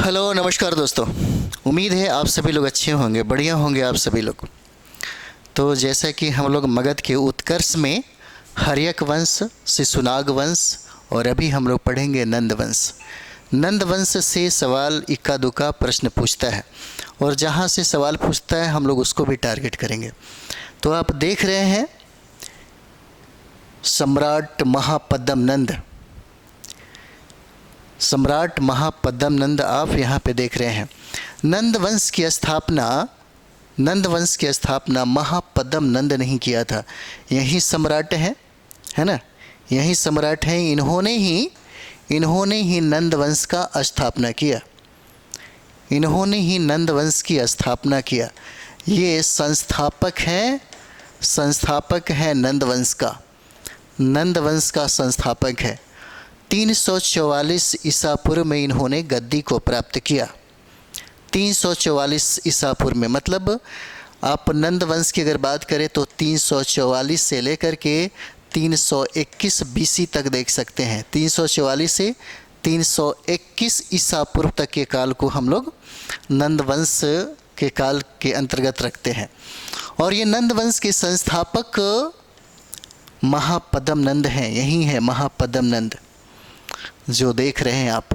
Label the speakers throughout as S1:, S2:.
S1: Hello नमस्कार दोस्तों। उम्मीद है आप सभी लोग अच्छे होंगे, बढ़िया होंगे आप सभी लोग। तो जैसा कि हम लोग मगध के उत्कर्ष में हर्यक वंश, शिशुनाग वंश और अभी हम लोग पढ़ेंगे नंद वंश। नंद वंश से सवाल इक्का दुक्का प्रश्न पूछता है और जहाँ से सवाल पूछता है हम लोग उसको भी टारगेट करेंगे। तो आप देख रहे हैं सम्राट महापद्म नंद, सम्राट महापद्म नंद आप यहाँ पे देख रहे हैं। नंद वंश की स्थापना महापद्म नंद नहीं किया था, यही सम्राट है ना, यही सम्राट हैं। इन्होंने ही नंद वंश का स्थापना किया, इन्होंने ही नंद वंश की स्थापना किया। ये संस्थापक है नंद वंश का संस्थापक है। 344 ईसा पूर्व में इन्होंने गद्दी को प्राप्त किया। 344 ईसा पूर्व में, मतलब आप नंद वंश की अगर बात करें तो 344 से लेकर के 321 बीसी तक देख सकते हैं। 344 से 321 ईसा पूर्व तक के काल को हम लोग नंद वंश के काल के अंतर्गत रखते हैं। और ये नंद वंश के संस्थापक महापद्म नंद हैं, यही है महापद्म नंद जो देख रहे हैं आप।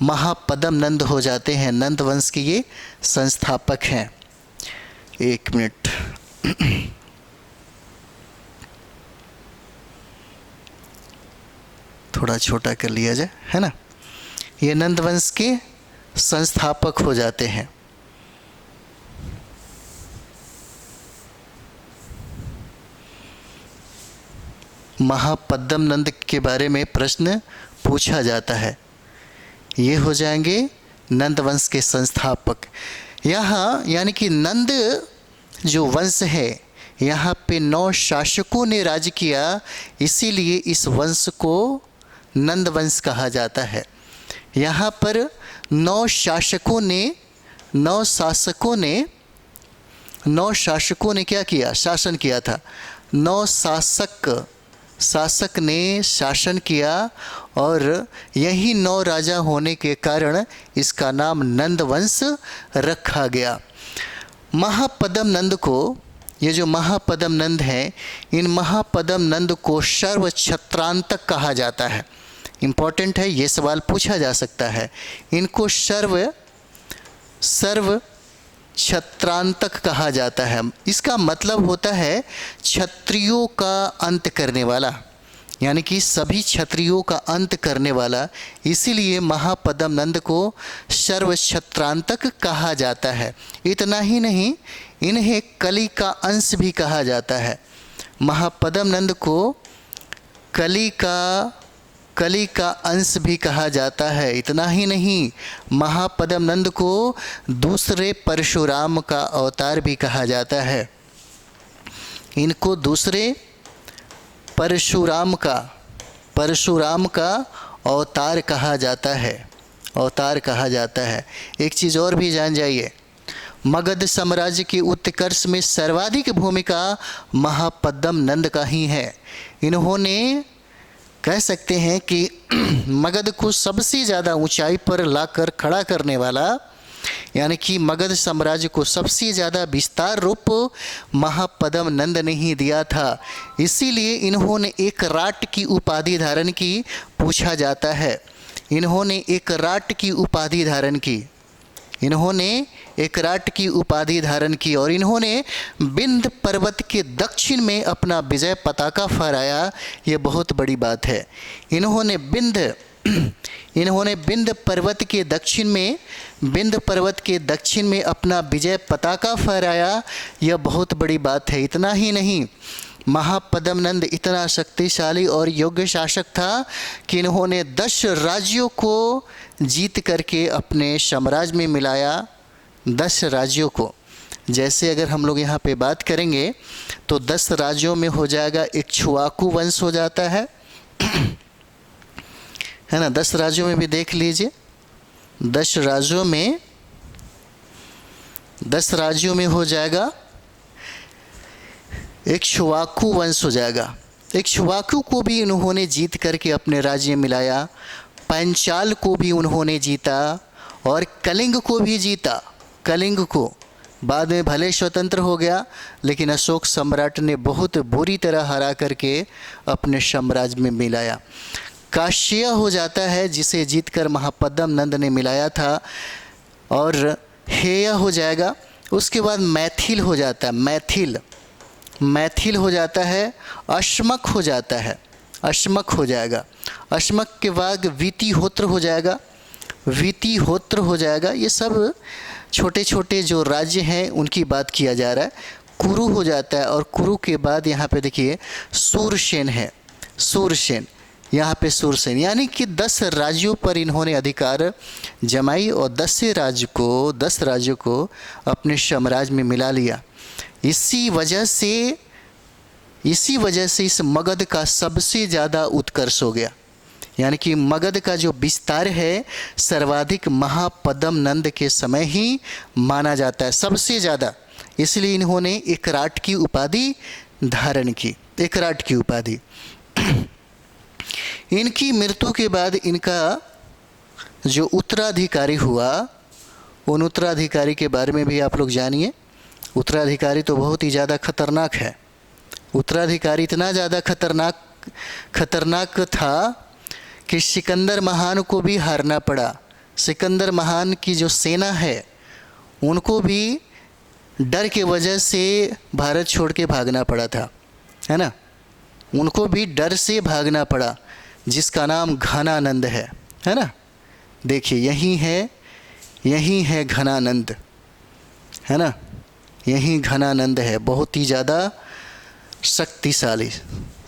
S1: महापद्म नंद हो जाते हैं, नंद वंश के ये संस्थापक हैं। एक मिनट, थोड़ा छोटा कर लिया जाए, है ना। ये नंद वंश के संस्थापक हो जाते हैं। महापद्म नंद के बारे में प्रश्न पूछा जाता है, ये हो जाएंगे नंद वंश के संस्थापक। यहाँ यानी कि नंद जो वंश है, यहाँ पे 9 शासकों ने राज किया, इसीलिए इस वंश को नंद वंश कहा जाता है। यहाँ पर 9 शासकों ने क्या किया? शासन किया था। 9 शासक ने शासन किया और यही 9 राजा होने के कारण इसका नाम नंद वंश रखा गया। महापद्म नंद को, ये जो महापद्म नंद हैं, इन महापद्म नंद को सर्व छत्रांतक कहा जाता है। इम्पॉर्टेंट है, ये सवाल पूछा जा सकता है। इनको सर्व छत्रांतक कहा जाता है। इसका मतलब होता है क्षत्रियों का अंत करने वाला, यानी कि सभी क्षत्रियों का अंत करने वाला। इसीलिए महापद्म नंद को सर्व छत्रांतक कहा जाता है। इतना ही नहीं, इन्हें कली का अंश भी कहा जाता है। महापद्म नंद को कली का अंश भी कहा जाता है। इतना ही नहीं, महापद्म नंद को दूसरे परशुराम का अवतार भी कहा जाता है। इनको दूसरे परशुराम का अवतार कहा जाता है। एक चीज़ और भी जान जाइए, मगध साम्राज्य के उत्कर्ष में सर्वाधिक भूमिका महापद्म नंद का ही है। इन्होंने, कह सकते हैं कि मगध को सबसे ज़्यादा ऊंचाई पर लाकर खड़ा करने वाला, यानी कि मगध साम्राज्य को सबसे ज़्यादा विस्तार रूप महापद्म नंद ने ही दिया था। इसीलिए इन्होंने एक राट की उपाधि धारण की। पूछा जाता है, इन्होंने एक राट की उपाधि धारण की और इन्होंने विंध्य पर्वत के दक्षिण में अपना विजय पताका फहराया। ये बहुत बड़ी बात है। इन्होंने विंध्य पर्वत के दक्षिण में अपना विजय पताका फहराया। यह बहुत बड़ी बात है। इतना ही नहीं, महापद्म नंद इतना शक्तिशाली और योग्य शासक था कि इन्होंने 10 राज्यों को जीत करके अपने साम्राज्य में मिलाया। 10 राज्यों को, जैसे अगर हम लोग यहाँ पे बात करेंगे तो 10 राज्यों में हो जाएगा इक्ष्वाकु वंश हो जाता है ना। 10 राज्यों में भी देख लीजिए, 10 राज्यों में हो जाएगा इक्ष्वाकु वंश हो जाएगा। इक्ष्वाकु को भी उन्होंने जीत करके अपने राज्य में मिलाया। पंचाल को भी उन्होंने जीता और कलिंग को भी जीता। कलिंग को बाद में भले स्वतंत्र हो गया, लेकिन अशोक सम्राट ने बहुत बुरी तरह हरा करके अपने साम्राज्य में मिलाया। काश्य हो जाता है, जिसे जीतकर महापद्म नंद ने मिलाया था, और हेय हो जाएगा। उसके बाद मैथिल हो जाता है, मैथिल हो जाता है। अश्मक हो जाता है, अश्मक हो जाएगा। अश्मक के बाद वीतिहोत्र हो जाएगा, वीतिहोत्र हो जाएगा। ये सब छोटे छोटे जो राज्य हैं उनकी बात किया जा रहा है। कुरु हो जाता है, और कुरु के बाद यहाँ पे देखिए सूरसेन है, सूरसेन, यहाँ पे सूरसेन, यानी कि 10 राज्यों पर इन्होंने अधिकार जमाई और 10 राज्यों को अपने साम्राज्य में मिला लिया। इसी वजह से इस मगध का सबसे ज़्यादा उत्कर्ष हो गया। यानी कि मगध का जो विस्तार है सर्वाधिक महापद्म नंद के समय ही माना जाता है, सबसे ज़्यादा। इसलिए इन्होंने एकराट की उपाधि धारण की, एकराट की उपाधि। इनकी मृत्यु के बाद इनका जो उत्तराधिकारी हुआ, उन उत्तराधिकारी के बारे में भी आप लोग जानिए। उत्तराधिकारी तो बहुत ही ज़्यादा खतरनाक है। उत्तराधिकारी इतना ज़्यादा खतरनाक था कि सिकंदर महान को भी हारना पड़ा। सिकंदर महान की जो सेना है उनको भी डर के वजह से भारत छोड़ के भागना पड़ा था, है ना। उनको भी डर से भागना पड़ा, जिसका नाम घनानंद है ना। देखिए यही है घनानंद, है ना। यही घनानंद है, बहुत ही ज़्यादा शक्तिशाली,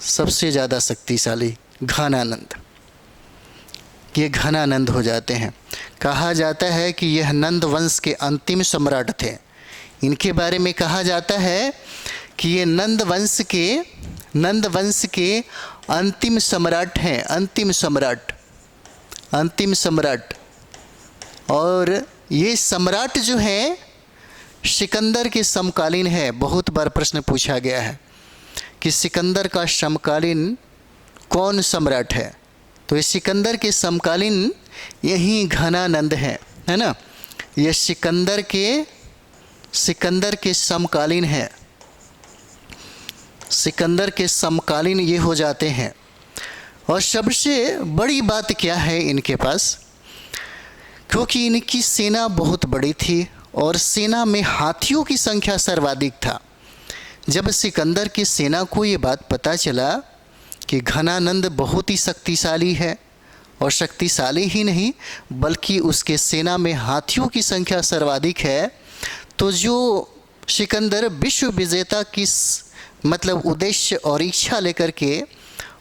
S1: सबसे ज़्यादा शक्तिशाली घनानंद। ये घनानंद हो जाते हैं। कहा जाता है कि यह नंद वंश के अंतिम सम्राट थे। इनके बारे में कहा जाता है कि ये नंद वंश के अंतिम सम्राट हैं, अंतिम सम्राट। और ये सम्राट जो हैं सिकंदर के समकालीन है। बहुत बार प्रश्न पूछा गया है कि सिकंदर का समकालीन कौन सम्राट है, तो ये सिकंदर के समकालीन यही घनानंद है ना। ये सिकंदर के समकालीन है, सिकंदर के समकालीन ये हो जाते हैं। और सबसे बड़ी बात क्या है इनके पास, क्योंकि इनकी सेना बहुत बड़ी थी और सेना में हाथियों की संख्या सर्वाधिक था। जब सिकंदर की सेना को ये बात पता चला कि घनानंद बहुत ही शक्तिशाली है, और शक्तिशाली ही नहीं बल्कि उसके सेना में हाथियों की संख्या सर्वाधिक है, तो जो सिकंदर विश्व विजेता की मतलब उद्देश्य और इच्छा लेकर के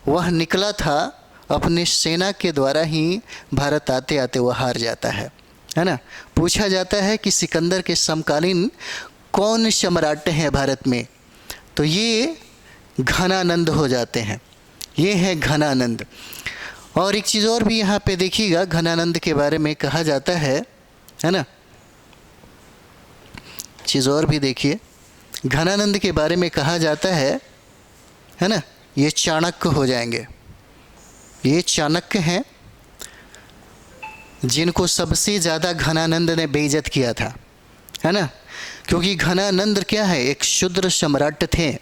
S1: वह निकला था, अपने सेना के द्वारा ही भारत आते आते वह हार जाता है ना। पूछा जाता है कि सिकंदर के समकालीन कौन सम्राट हैं भारत में, तो ये घनानंद हो जाते हैं। ये है घनानंद। और एक चीज़ और भी यहाँ पे देखिएगा, घनानंद के बारे में कहा जाता है ना। चीज़ और भी देखिए, घनानंद के बारे में कहा जाता है ना, ये चाणक्य हो जाएंगे। ये चाणक्य हैं जिनको सबसे ज़्यादा घनानंद ने बेइज्जत किया था, है ना। क्योंकि घनानंद क्या है, एक शूद्र सम्राट थे।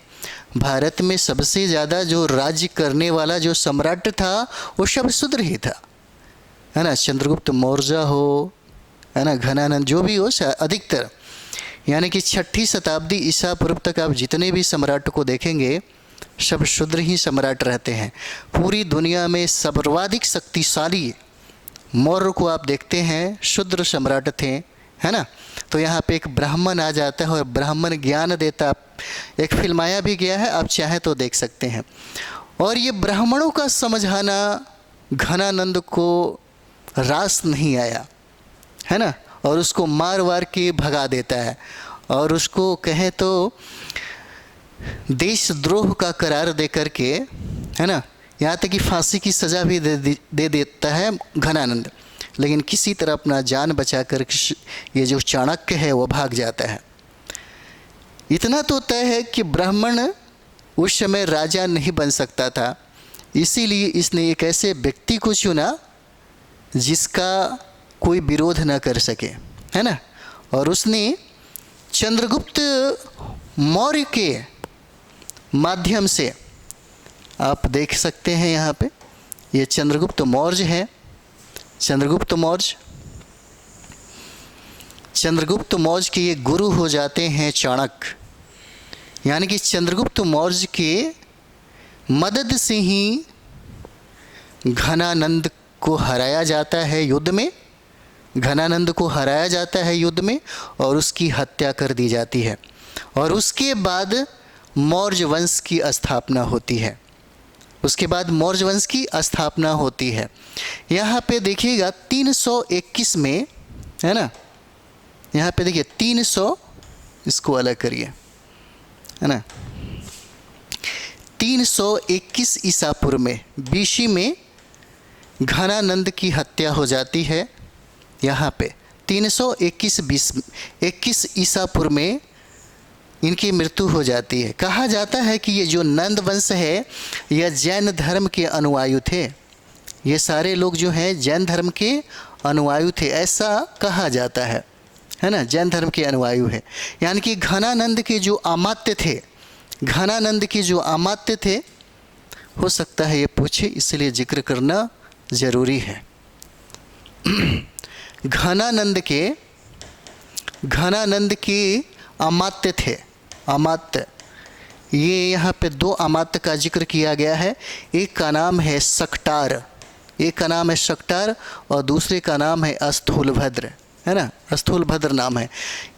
S1: भारत में सबसे ज़्यादा जो राज्य करने वाला जो सम्राट था वो सब शूद्र ही था, है ना। चंद्रगुप्त मौर्य हो, है ना, घनानंद जो भी हो, अधिकतर यानी कि 6ठी शताब्दी ईसा पूर्व तक आप जितने भी सम्राट को देखेंगे सब शूद्र ही सम्राट रहते हैं। पूरी दुनिया में सर्वाधिक शक्तिशाली मौर्य को आप देखते हैं शूद्र सम्राट थे, है ना। तो यहाँ पे एक ब्राह्मण आ जाता है और ब्राह्मण ज्ञान देता। एक फिल्माया भी गया है, आप चाहें तो देख सकते हैं। और ये ब्राह्मणों का समझाना घनानंद को रास नहीं आया, है ना, और उसको मार वार के भगा देता है और उसको कहें तो देशद्रोह का करार दे करके, है ना, यहाँ तक कि फांसी की सज़ा भी दे देता है घनानंद। लेकिन किसी तरह अपना जान बचा कर ये जो चाणक्य है वो भाग जाता है। इतना तो तय है कि ब्राह्मण उस समय राजा नहीं बन सकता था, इसीलिए इसने एक ऐसे व्यक्ति को चुना जिसका कोई विरोध न कर सके, है ना। और उसने चंद्रगुप्त मौर्य के माध्यम से, आप देख सकते हैं यहाँ पे, ये चंद्रगुप्त मौर्य है। चंद्रगुप्त मौर्य के ये गुरु हो जाते हैं चाणक्य, यानी कि चंद्रगुप्त मौर्य के मदद से ही घनानंद को हराया जाता है युद्ध में, घनानंद को हराया जाता है युद्ध में और उसकी हत्या कर दी जाती है। और उसके बाद मौर्य वंश की स्थापना होती है। उसके बाद मौर्य वंश की स्थापना होती है। यहाँ पे देखिएगा 321 में, है ना, यहाँ पे देखिए 300, इसको अलग करिए, है ना, 321 ईसा पूर्व में, बीसी में घनानंद की हत्या हो जाती है। यहाँ पे 321 ईसा पूर्व में इनकी मृत्यु हो जाती है। कहा जाता है कि ये जो नंद वंश है यह जैन धर्म के अनुयायी थे। ये सारे लोग जो हैं जैन धर्म के अनुयायी थे, ऐसा कहा जाता है ना, जैन धर्म के अनुयायी है। यानी कि घनानंद के जो अमात्य थे, घनानंद के जो अमात्य थे, हो सकता है ये पूछे, इसलिए जिक्र करना ज़रूरी है। घनानंद के अमात्य थे, अमात्य, ये यहाँ पे दो अमात्य का जिक्र किया गया है। एक का नाम है सक्टार, एक का नाम है सक्टार और दूसरे का नाम है स्थूलभद्र, है ना, स्थूलभद्र नाम है।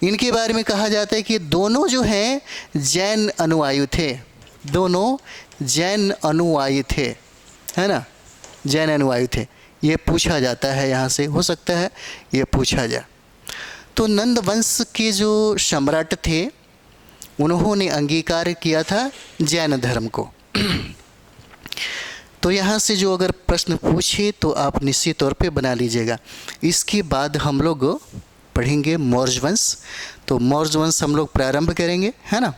S1: इनके बारे में कहा जाता है कि दोनों जो हैं जैन अनुयायी थे, दोनों जैन अनुयायी थे, है ना, जैन अनुयायी थे। ये पूछा जाता है, यहाँ से हो सकता है ये पूछा जाए। तो नंद वंश के जो सम्राट थे उन्होंने अंगीकार किया था जैन धर्म को। तो यहाँ से जो अगर प्रश्न पूछे तो आप निश्चित तौर पे बना लीजिएगा। इसके बाद हम लोग पढ़ेंगे मौर्य वंश। तो मौर्य वंश हम लोग प्रारंभ करेंगे, है ना,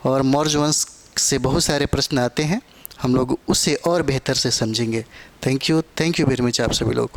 S1: और मौर्य वंश से बहुत सारे प्रश्न आते हैं, हम लोग उसे और बेहतर से समझेंगे। थैंक यू वेरी मच आप सभी लोग।